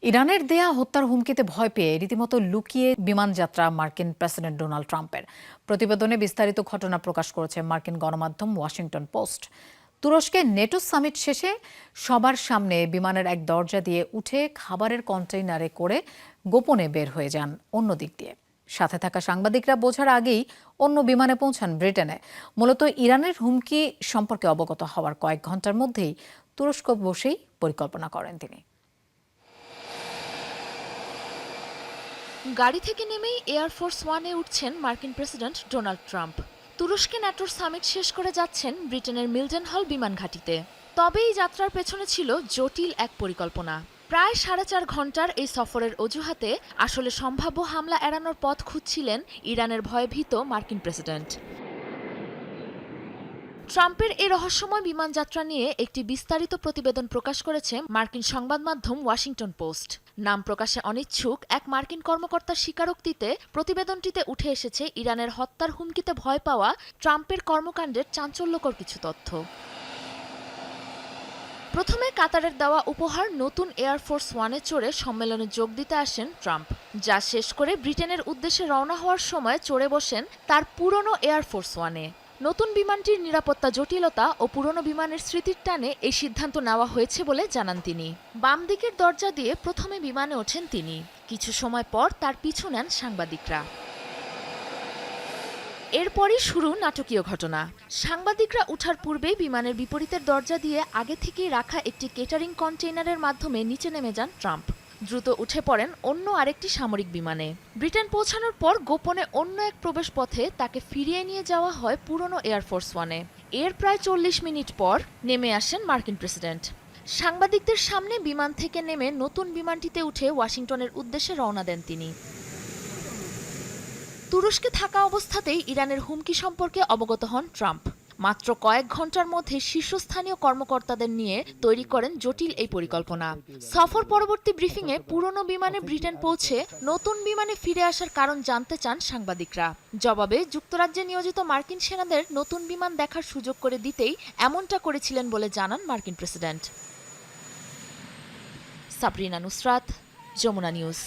ইরানের দেয়া হত্যার হুমকিতে ভয় পেয়ে রীতিমতো লুকিয়ে বিমানযাত্রা মার্কিন প্রেসিডেন্ট ডোনাল্ড ট্রাম্পের। প্রতিবেদনে বিস্তারিত ঘটনা প্রকাশ করেছে মার্কিন গণমাধ্যম ওয়াশিংটন পোস্ট। তুরস্কে নেটো সামিট শেষে সবার সামনে বিমানের এক দরজা দিয়ে উঠে খাবারের কন্টেইনারে করে গোপনে বের হয়ে যান অন্য দিক দিয়ে। সাথে থাকা সাংবাদিকরা বোঝার আগেই অন্য বিমানে পৌঁছান ব্রিটেনে। মূলত ইরানের হুমকি সম্পর্কে অবগত হওয়ার কয়েক ঘন্টার মধ্যেই তুরস্ক বসেই পরিকল্পনা করেন তিনি। গাড়ি থেকে নেমেই এয়ারফোর্স ওয়ানে উঠছেন মার্কিন প্রেসিডেন্ট ডোনাল্ড ট্রাম্প। তুরস্কে ন্যাটোর সামিট শেষ করে যাচ্ছেন ব্রিটেনের মিল্টন হল বিমান ঘাঁটিতে। তবে এই যাত্রার পেছনে ছিল জটিল এক পরিকল্পনা। প্রায় 4.5 ঘন্টার এই সফরের অজুহাতে আসলে সম্ভাব্য হামলা এড়ানোর পথ খুঁজছিলেন ইরানের ভয়ভীত মার্কিন প্রেসিডেন্ট। ট্রাম্পের এই রহস্যময় বিমানযাত্রা নিয়ে একটি বিস্তারিত প্রতিবেদন প্রকাশ করেছে মার্কিন সংবাদ মাধ্যম ওয়াশিংটন পোস্ট। নাম প্রকাশে অনিচ্ছুক এক মার্কিন কর্মকর্তার স্বীকারোক্তিতে প্রতিবেদনটিতে উঠে এসেছে ইরানের হত্যার হুমকিতে ভয় পাওয়া ট্রাম্পের কর্মকাণ্ডের চাঞ্চল্যকর কিছু তথ্য। প্রথমে কাতারের দেওয়া উপহার নতুন এয়ারফোর্স ওয়ানে চড়ে সম্মেলনে যোগ দিতে আসেন ট্রাম্প। যা শেষ করে ব্রিটেনের উদ্দেশ্যে রওনা হওয়ার সময় চড়ে বসেন তার পুরনো এয়ারফোর্স ওয়ানে। নতুন বিমানটির নিরাপত্তা জটিলতা ও পুরনো বিমানের স্মৃতির টানে এই সিদ্ধান্ত নেওয়া হয়েছে বলে জানান তিনি। বাম দিকের দরজা দিয়ে প্রথমে বিমানে ওঠেন তিনি। কিছু সময় পর তার পিছু নেন সাংবাদিকরা। এরপরই শুরু নাটকীয় ঘটনা। সাংবাদিকরা উঠার পূর্বেই বিমানের বিপরীতের দরজা দিয়ে আগে থেকেই রাখা একটি কেটারিং কন্টেইনারের মাধ্যমে নিচে নেমে যান ট্রাম্প। দ্রুত উঠে পড়েন অন্য আরেকটি সামরিক বিমানে। ব্রিটেন পৌঁছানোর পর গোপনে অন্য এক প্রবেশপথে তাকে ফিরিয়ে নিয়ে যাওয়া হয় পুরনো এয়ারফোর্স ওয়ানে। এর প্রায় 40 মিনিট পর নেমে আসেন মার্কিন প্রেসিডেন্ট। সাংবাদিকদের সামনে বিমান থেকে নেমে নতুন বিমানটিতে উঠে ওয়াশিংটনের উদ্দেশ্যে রওনা দেন তিনি। তুরস্কে থাকা অবস্থাতেই ইরানের হুমকি সম্পর্কে অবগত হন ট্রাম্প। মাত্র কয়েক ঘন্টার মধ্যে শীর্ষস্থানীয় কর্মকর্তাদের নিয়ে তৈরি করেন জটিল এই পরিকল্পনা। সফর পরবর্তী ব্রিফিংয়ে পুরনো বিমানে ব্রিটেন পৌঁছে নতুন বিমানে ফিরে আসার কারণ জানতে চান সাংবাদিকরা। জবাবে যুক্তরাজ্যে নিয়োজিত মার্কিন সেনাদের নতুন বিমান দেখার সুযোগ করে দিতেই এমনটা করেছিলেন বলে জানান মার্কিন প্রেসিডেন্ট। সাবরিনা নুসরাত, যমুনা নিউজ।